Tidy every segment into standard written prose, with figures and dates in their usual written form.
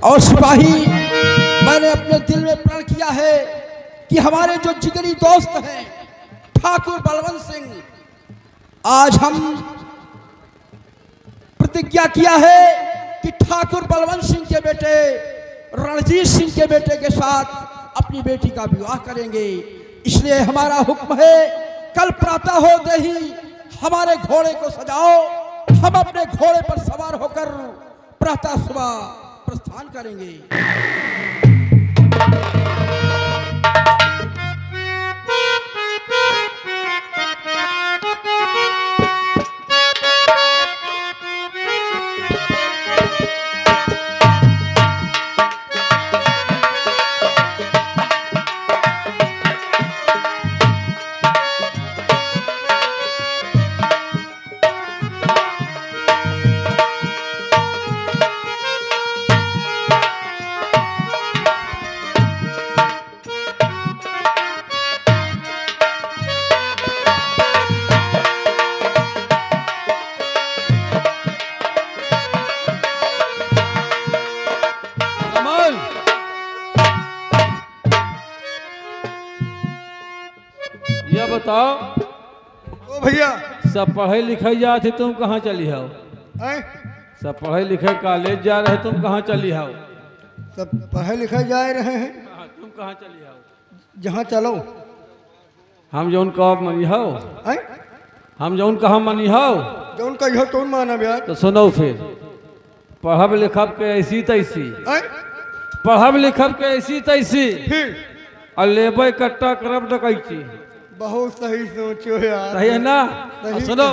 और सिपाही, मैंने अपने दिल में प्रण किया है कि हमारे जो जिगरी दोस्त हैं ठाकुर बलवंत सिंह, आज हम प्रतिज्ञा किया है कि ठाकुर बलवंत सिंह के बेटे रणजीत सिंह के बेटे के साथ अपनी बेटी का विवाह करेंगे। इसलिए हमारा हुक्म है, कल प्रातः होते ही हमारे घोड़े को सजाओ, हम अपने घोड़े पर सवार होकर प्रातः सुबह प्रस्थान करेंगे। बताओ ओ भैया, सब पढ़े लिखे जाए थे, तुम कहाँ चली हो? सब पढ़े लिखे कॉलेज जा रहे, तुम कहाँ चली हो? सब पढ़े लिखे जा रहे हैं। तुम कहाँ चली हो? जहाँ चलो। हम जौन कब मनी हो, हम जौन कहाँ मनी हो, जौन कहियो तो माना ब्याह। तो सुनो फिर, पढ़ब लिखब के ऐसी तैसी, पढ़ब लिखब के ऐसी तैसी, और लेबे कट्टा करब डकैती। बहुत सही सोचो यार। सही है ना? सही। सुनो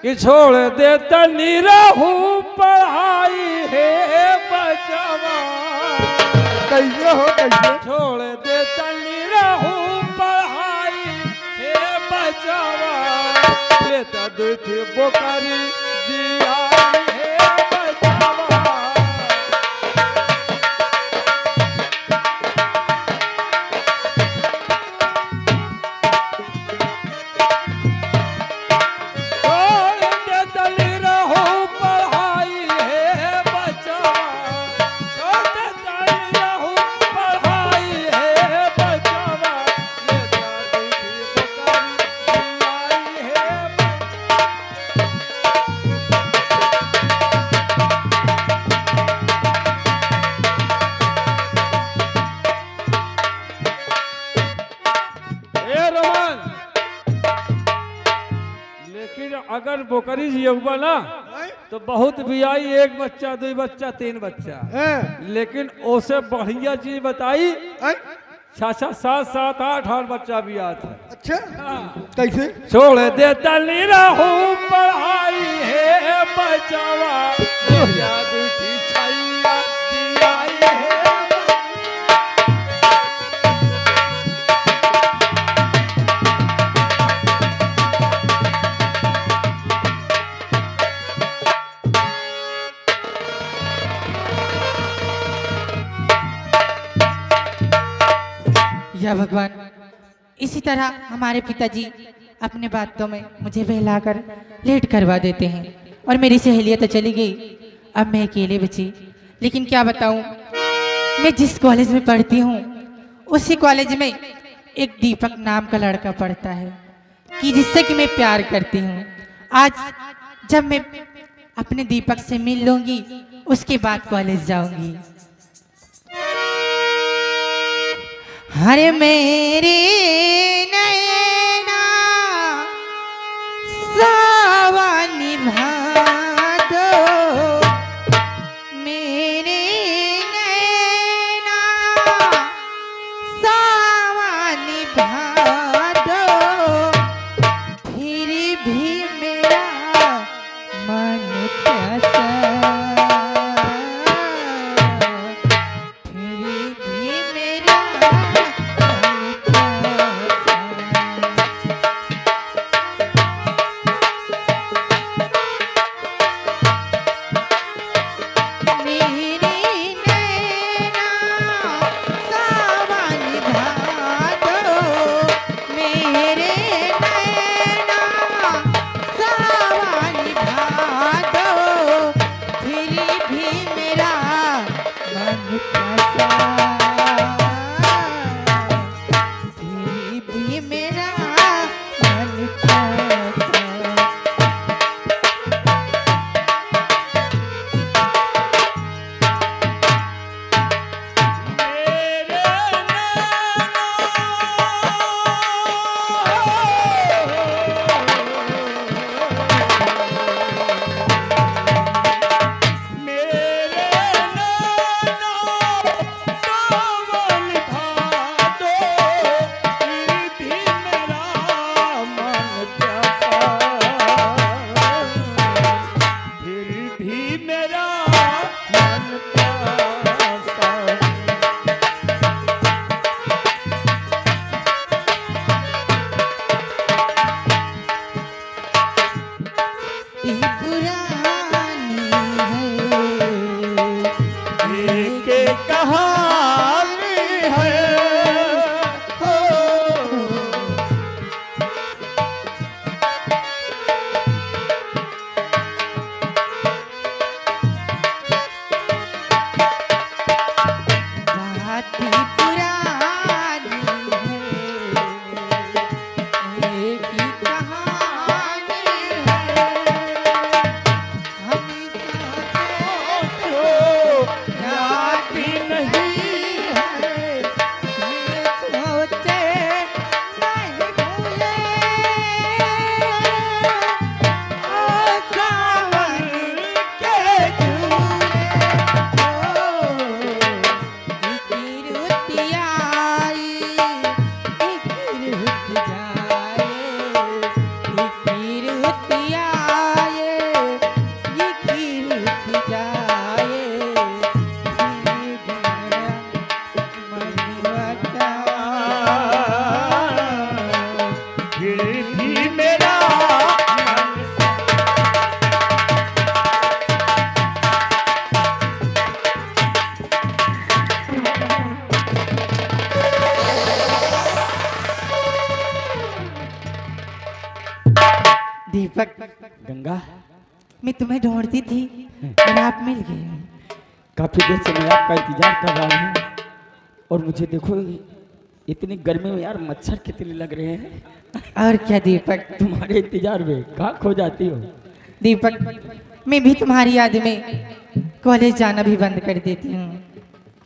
कि छोड़ दे तनी रहू पढ़ाई है बचवा, कैसे हो कैसे? छोड़ दे तनी रहू पढ़ाई है बचवा, लेता दूध बोकरी जिया है बचवा। अगर बोकरी जियबा ना तो बहुत बियाई, एक बच्चा, दो बच्चा, तीन बच्चा, लेकिन ओसे बढ़िया चीज बताई, छा 7, 8 बच्चा भी आता है। अच्छा कैसे? छोड़ दे तनी रहू पढ़ाई है बचवा, या भगवान, इसी तरह हमारे पिताजी अपने बातों में मुझे बहलाकर लेट करवा देते हैं और मेरी सहेलियां तो चली गई, अब मैं अकेले बची। लेकिन क्या बताऊं, मैं जिस कॉलेज में पढ़ती हूँ उसी कॉलेज में एक दीपक नाम का लड़का पढ़ता है कि जिससे कि मैं प्यार करती हूँ। आज जब मैं अपने दीपक से मिल लूंगी उसके बाद कॉलेज जाऊंगी। हरे मेरे नैना सावन निभा दो, मेरे नैना सावन निभा दो, फिर भी मेरा मन प्यासा, फिर भी मेरा me भी मेरा मन करता। दीपक, गंगा, मैं तुम्हें ढूंढती थी और आप मिल गए। काफी देर से मैं आपका इंतजार कर रहा हूँ और मुझे देखो इतनी गर्मी में यार मच्छर कितने लग रहे हैं। और क्या दीपक, तुम्हारे इंतजार में कहाँ खो जाती हो। दीपक, मैं भी तुम्हारी याद में कॉलेज जाना भी बंद कर देती हूँ,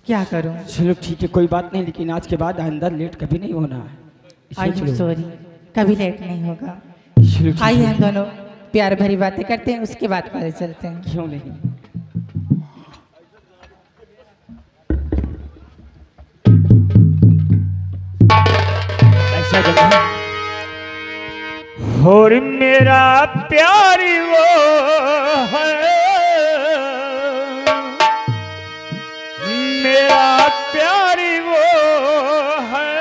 क्या करूँ। चलो ठीक है, कोई बात नहीं, लेकिन आज के बाद अंदर लेट कभी नहीं होना है। आई एम सॉरी, कभी लेट नहीं होगा। चलो ठीक आइए है। हम दोनों प्यार भरी बातें करते हैं, उसके बाद कॉलेज चलते हैं। क्यों नहीं। ऐसा गंगा, और मेरा प्यारी वो है, मेरा प्यारी वो है,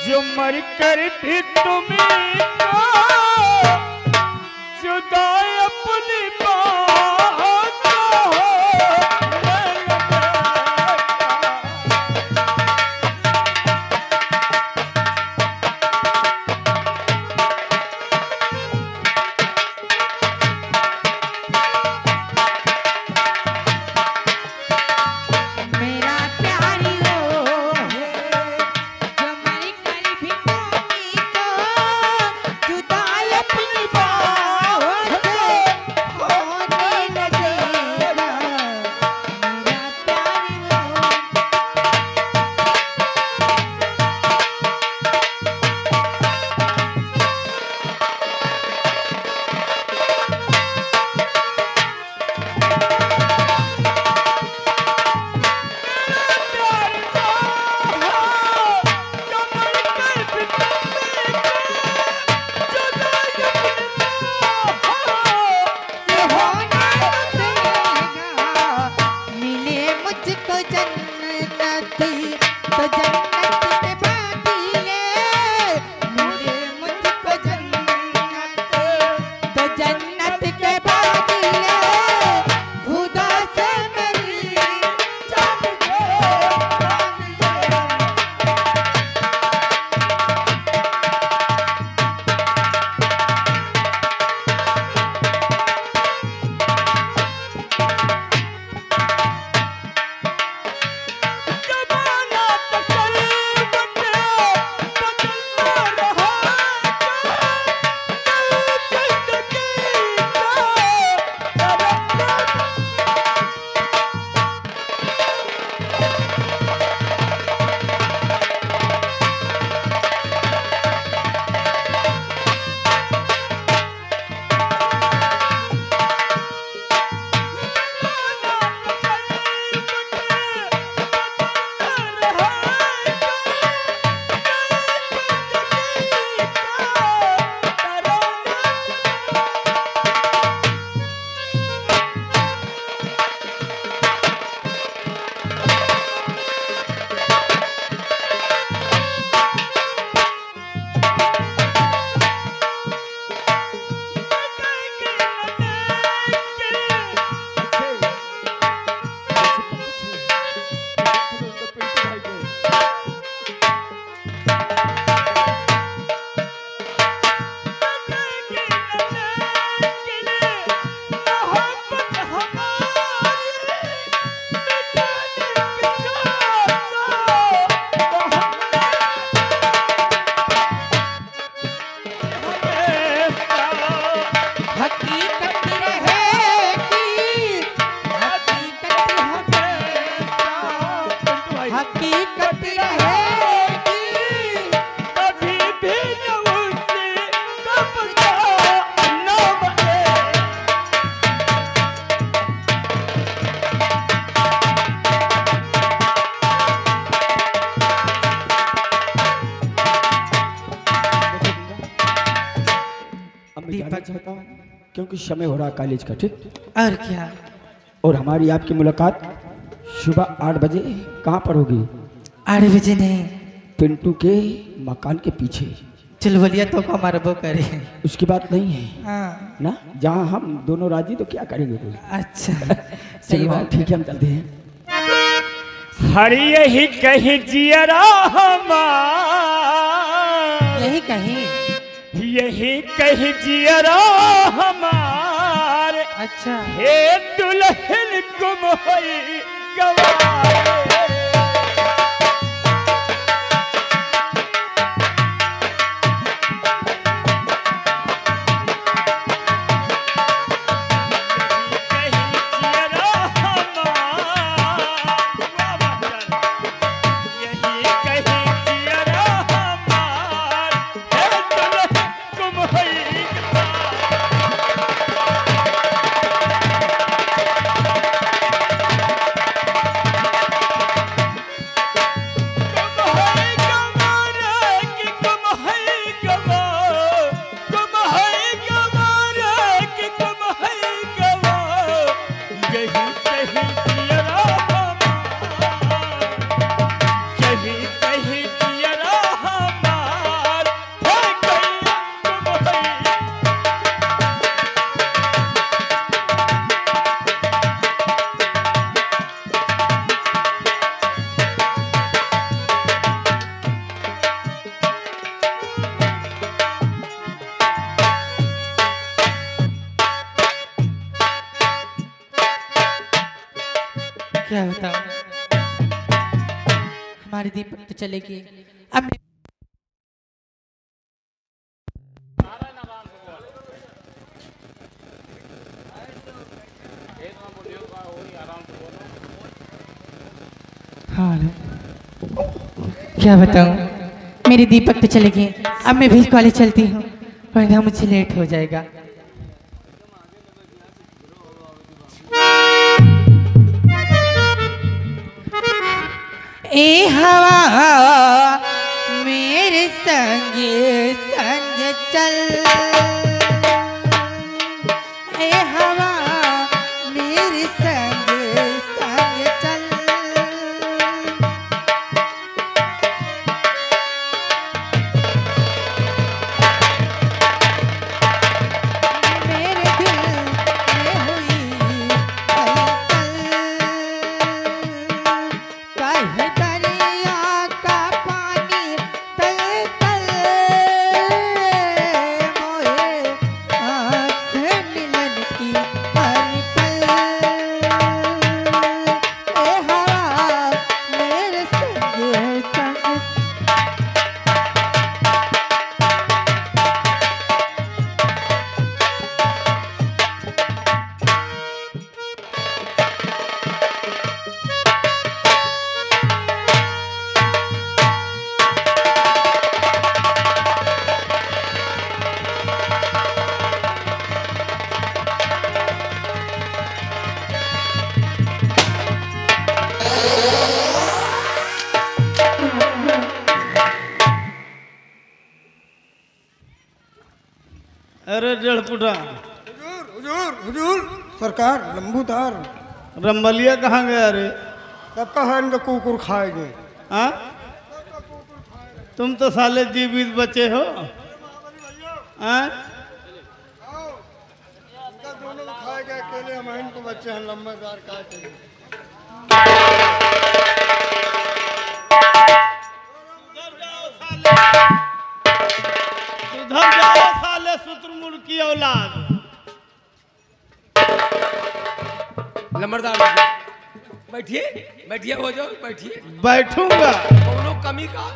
जो मर कर भी तुम्हें जुदा अपनी बात हो। मेरा प्यारी वो है, जो मर कर भी तुमको जुदा अपनी देखना चाहता हूँ क्योंकि समय हो रहा कॉलेज का, ठीक? और क्या? और हमारी आपकी मुलाकात सुबह 8 बजे कहाँ पर होगी? 8 बजे नहीं, पिंटू के मकान के पीछे। चुलबलिया तो को मरबो करे। उसकी बात नहीं है हाँ ना, जहाँ हम दोनों राजी तो क्या करेंगे कोई। अच्छा सही चलो बात। ठीक है, हम चलते हैं। हरी यही कहीं जियरा हमार, यही कहीं। यही कहीं जियरा हमार, अच्छा हे दुल्हन गुम होई गवार। क्या बताऊं, हमारी दीपक तो चले गए। अब मैं हाँ क्या बताऊं, मेरी दीपक तो चले गए। अब मैं भी कॉलेज चलती हूँ वरना मुझे लेट हो जाएगा। ए हवा मेरे संग संग चल, ए हवा मेरे संग संग चल, मेरे दिल में हुई हलचल, काहे दरिया का पानी तल तल, मोहे आँख मिलन की हर पल, ए हवा मेरे संग संग। अरे डेढ़ फुटा हुजूर हुजूर हुजूर सरकार लंबूदार। रंबलिया कहाँ गया रे? सबका है इनका कुकुर खाएंगे। हाँ, तुम तो साले जीवित बचे हो। हाँ, दोनों खाएगा अकेले, हम इनको बच्चे हैं लंबेदार का चाहिए। सुधर जाओ साले शुतुरमुर्ग की औलाद। नंबरदार बैठिए, बैठिए हो जाओ, बैठिए। बैठूंगा, कोनो कमी का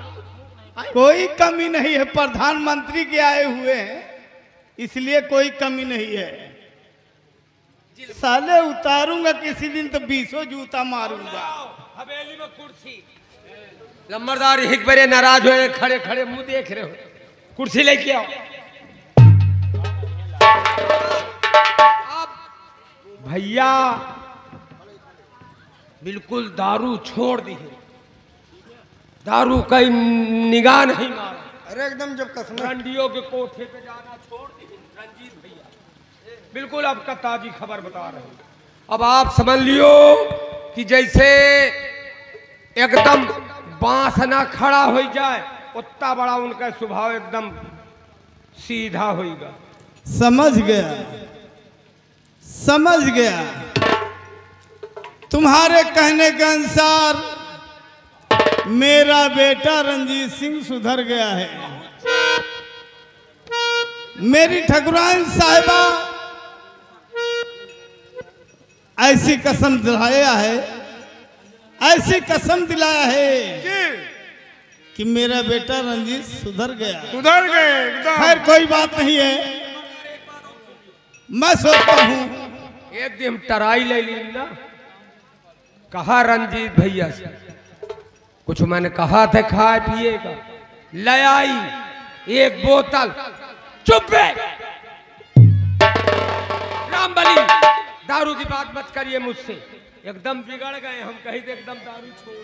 कोई कमी नहीं है। प्रधानमंत्री के आए हुए हैं इसलिए कोई कमी नहीं है। साले उतारूंगा किसी दिन तो 20 जूता मारूंगा। हवेली में कुर्सी। नंबरदार एक बारे नाराज हुए, खड़े खड़े मुंह देख रहे हो, कुर्सी लेके आओ। भैया बिल्कुल दारू छोड़ दी है, दारू का निगाह नहीं मारा। अरे एकदम जब कसम रंडियों के कोठे पे जाना छोड़ दी, रंजीत भैया बिल्कुल आपका ताजी खबर बता रहे हैं। अब आप समझ लियो कि जैसे एकदम बांस ना खड़ा हो जाए उतना बड़ा उनका स्वभाव एकदम सीधा होगा। समझ गया, समझ गया। तुम्हारे कहने के अनुसार मेरा बेटा रंजीत सिंह सुधर गया है। मेरी ठकुराइन साहिबा ऐसी कसम दिलाया है, ऐसी कसम दिलाया है कि मेरा बेटा रंजीत सुधर गया। सुधर गए एकदम। खैर कोई बात नहीं है, मैं सोचता हूँ एक दिन टराई ले ली ना, कहा रंजीत भैया से कुछ मैंने कहा था खाए पिए का, ले आई एक बोतल। चुप बे रामबली, दारू की बात मत करिए मुझसे, एकदम बिगड़ गए हम। कहीं तो एकदम दारू छोड़,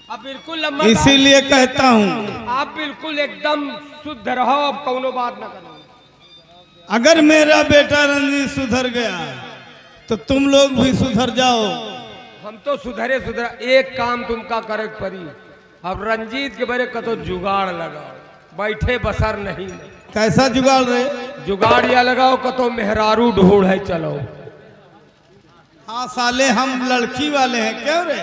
अब बिल्कुल लंबा, इसीलिए कहता हूँ आप बिल्कुल एकदम शुद्ध रहो, अब कौनो बात ना करो। अगर मेरा बेटा रंजीत सुधर गया तो तुम लोग भी सुधर जाओ। हम तो सुधरे सुधरा, एक काम तुमका करे पड़ी। अब रंजीत के बारे का तो जुगाड़ लगाओ, बैठे बसर नहीं। कैसा जुगाड़ रहे? जुगाड़ या लगाओ का तो मेहरारू ढूंढ है, चलो। हाँ साले हम लड़की वाले हैं, क्यों रे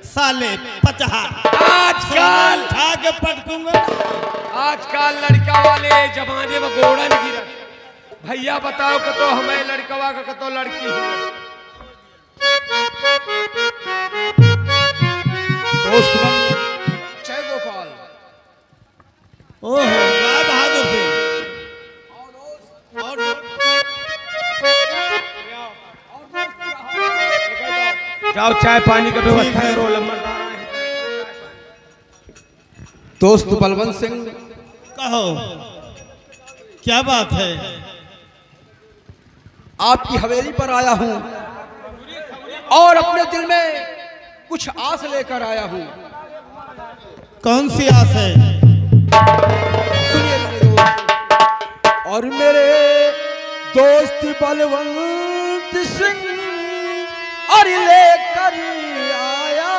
साले पचहा आजकल उठा के पटकूंगा। आजकल लड़का वाले जमाने में गोड़न गिरा। भैया बताओ कि तो हमें लड़कवा का तो लड़की है। दोस्त जय गोपाल। ओहो राय बहादुर सिंह। और जाओ चाय पानी का व्यवस्था ठीक है। करो, लंबरदार आए हैं। दोस्त बलवंत सिंह, कहो क्या बात है? आपकी हवेली पर आया हूं और अपने दिल में कुछ आस लेकर आया हूं। कौन सी आस है? सुनिए मेरे दोस्त। और मेरे दोस्त बलवंत सिंह और लेकर आया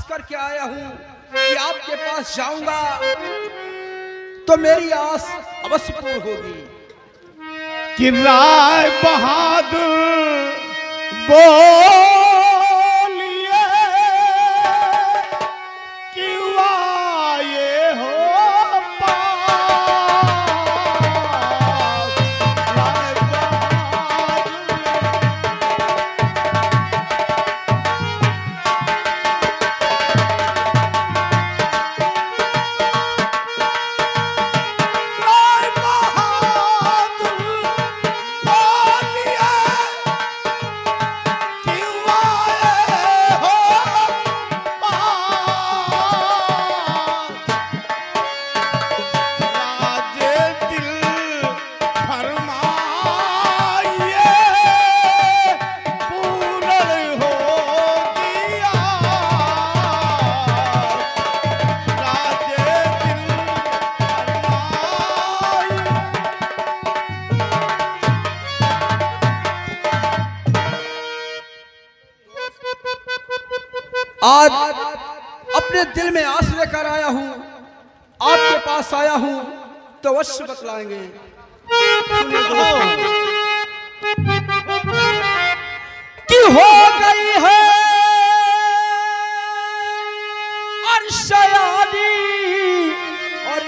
करके आया हूं कि आपके पास जाऊंगा तो मेरी आस अवश्य पूर्ण होगी। कि राय बहादुर बोलिए क्यों आए हो पास? राय आज अपने दिल में आस लेकर आया हूं, आपके पास आया हूं तो अवश्य बतलाएंगे। सुनिए दोस्तों, कि हो गई है अर्शयानी और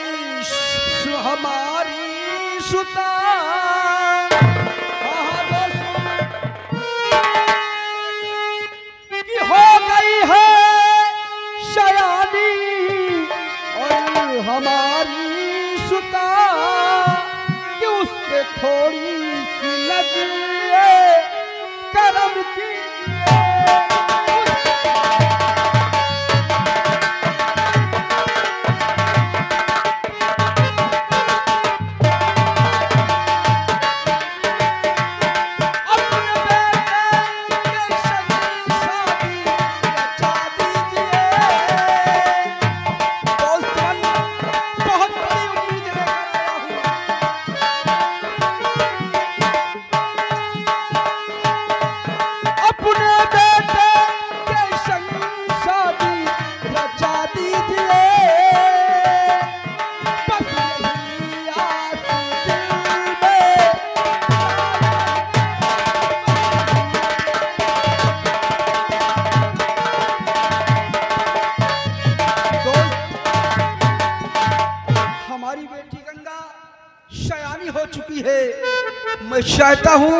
मैं चाहता हूं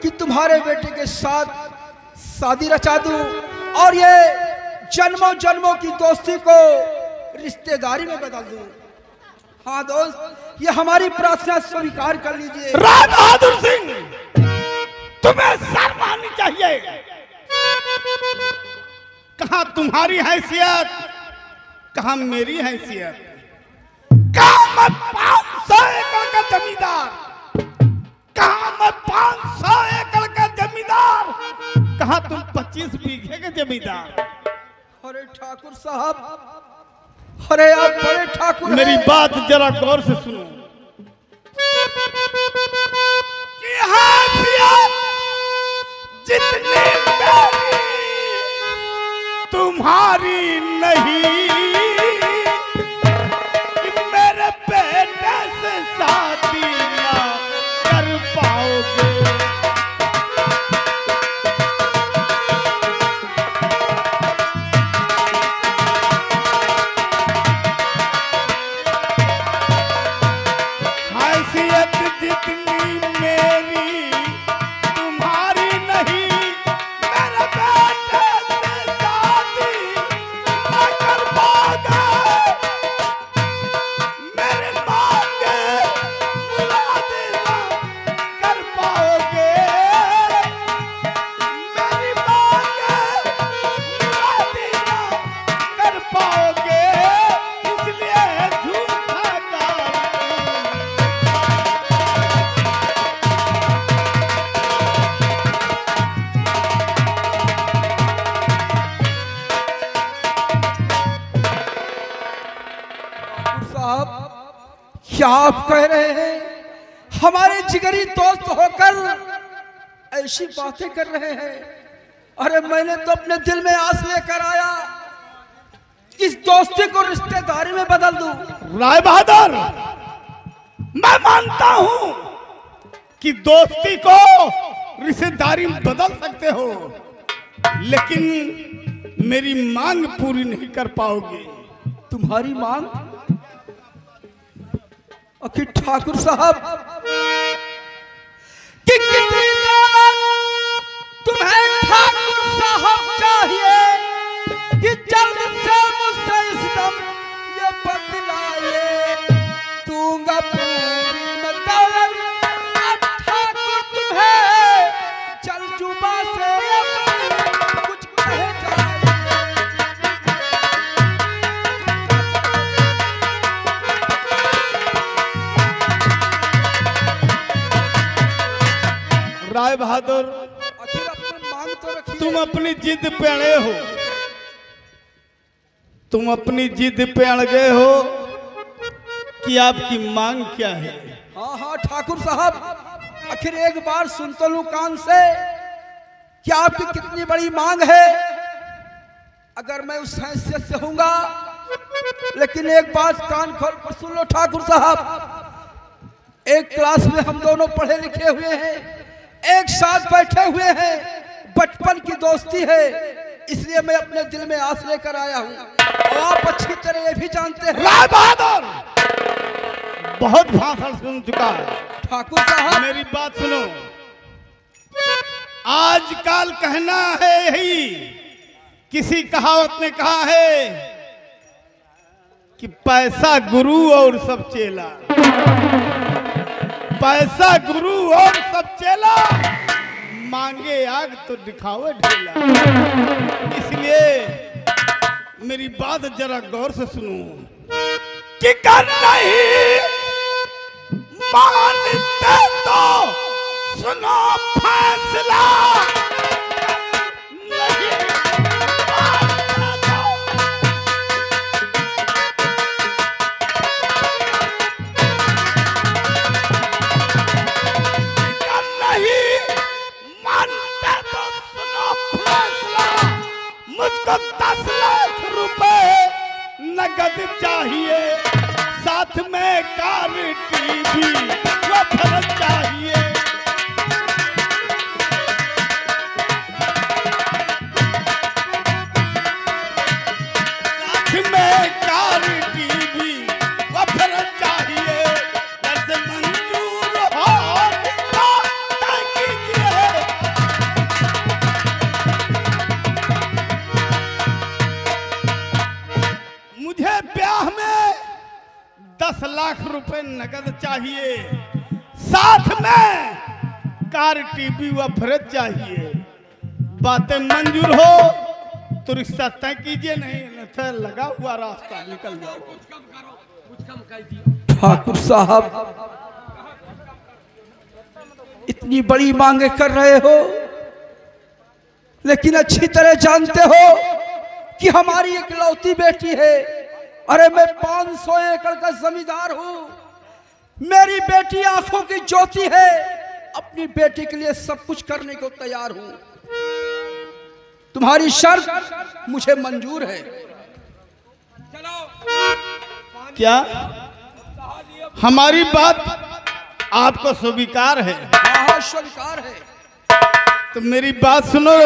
कि तुम्हारे बेटे के साथ शादी रचा दूं और ये जन्मों जन्मों की दोस्ती को रिश्तेदारी में बदल दूं। हाँ दोस्त, ये हमारी प्रार्थना स्वीकार कर लीजिए। राय बहादुर सिंह, तुम्हें शर्म आनी चाहिए। कहां तुम्हारी हैसियत, कहां मेरी हैसियत। कहां मैं 500 एकड़ का जमींदार, कहां मैं 500 एकड़ का जमींदार, कहां तुम 25 बीघे के जमींदार। अरे ठाकुर साहब, अरे आप बड़े ठाकुर हैं। मेरी बात जरा गौर से सुनो कि हैसियत जितनी मेरी तुम्हारी नहीं, कि मेरे बेटे से शादी ना कर पाओगे। हैसियत जितनी मेरी तुम्हारी नहीं, मेरे बेटे से शादी न कर पाओगे। मेरे मांगे मुरादे ना कर पाओगे। मेरी मांगे मुरादे ना कर पाओगे। इसलिए झूठा गाल साहब, क्या आप कह रहे हैं? हमारे जिगरी दोस्त होकर ऐसी बातें कर रहे हैं। अरे मैंने तो अपने दिल में आस लेकर आया, इस दोस्ती को रिश्तेदारी में बदल दूं। राय बहादुर, मैं मानता हूं कि दोस्ती को रिश्तेदारी में बदल सकते हो, लेकिन मेरी मांग पूरी नहीं कर पाओगे। तुम्हारी मांग? आखिर ठाकुर साहब कि कितनी दौलत तुम्हें ठाकुर साहब चाहिए कि जल्द से मुझसे इस दम ये बदलाए दूंगा पूरी मैं दौलत। अब ठाकुर तुम्हें चल जुबा से अब कुछ कहे जाए। राय बहादुर, आखिर अपनी मांग तो रखिए। तुम अपनी जिद पे अड़े हो, तुम अपनी जिद पे अड़ गए हो कि आपकी मांग क्या है। हाँ हाँ ठाकुर साहब, आखिर एक बार सुन तो लूं कान से कि आपकी कितनी बड़ी मांग है। अगर मैं उस हैसियत से हूंगा, लेकिन एक बात कान खोल कर सुन लो ठाकुर साहब। एक क्लास में हम दोनों पढ़े लिखे हुए हैं, एक साथ बैठे हुए हैं, बचपन की दोस्ती है, इसलिए मैं अपने दिल में आस लेकर आया हूं। और आप अच्छी तरह ये भी जानते हैं। राय बहादुर, बहुत भाषण सुन चुका है। ठाकुर साहब, मेरी बात सुनो। आजकल कहना है यही, किसी कहावत ने कहा है कि पैसा गुरु और सब चेला। पैसा गुरु और सब चेला, मांगे आग तो दिखावे ढेला। इसलिए मेरी बात जरा गौर से सुनो कि कर नहीं मानते तो सुनो फैसला। नहीं मानते तो नहीं मानते तो सुनो फैसला। मुझको 10 लाख रुपए नगद चाहिए, साथ में कार टीवी वफर चाहिए। साथ में कार टीवी वफर चाहिए। बस मंजूर हो तो लाख रुपए नगद चाहिए, साथ में कार, टीवी व फ्रिज चाहिए। बातें मंजूर हो तो रिश्ता तय कीजिए, नहीं अन्यथा लगा हुआ रास्ता निकल जाओ। ठाकुर साहब, इतनी बड़ी मांगे कर रहे हो, लेकिन अच्छी तरह जानते हो कि हमारी इकलौती बेटी है। अरे मैं 500 एकड़ का जमींदार हूं, मेरी बेटी आंखों की ज्योति है, अपनी बेटी के लिए सब कुछ करने को तैयार हूं। तुम्हारी शर्त मुझे मंजूर है। क्या हमारी बात आपको स्वीकार है? हाँ, स्वीकार है। तो मेरी बात सुनो,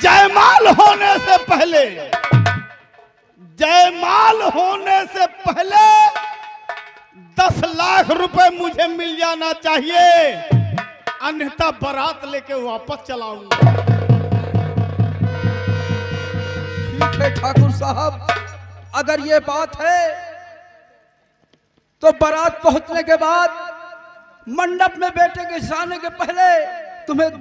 जयमाल होने से पहले, जयमाल होने से पहले 10 लाख रुपए मुझे मिल जाना चाहिए, अन्यथा बारात लेके वापस चलाऊंगा। ठीक है ठाकुर साहब, अगर ये बात है तो बारात पहुंचने के बाद मंडप में बेटे के जाने के पहले तुम्हें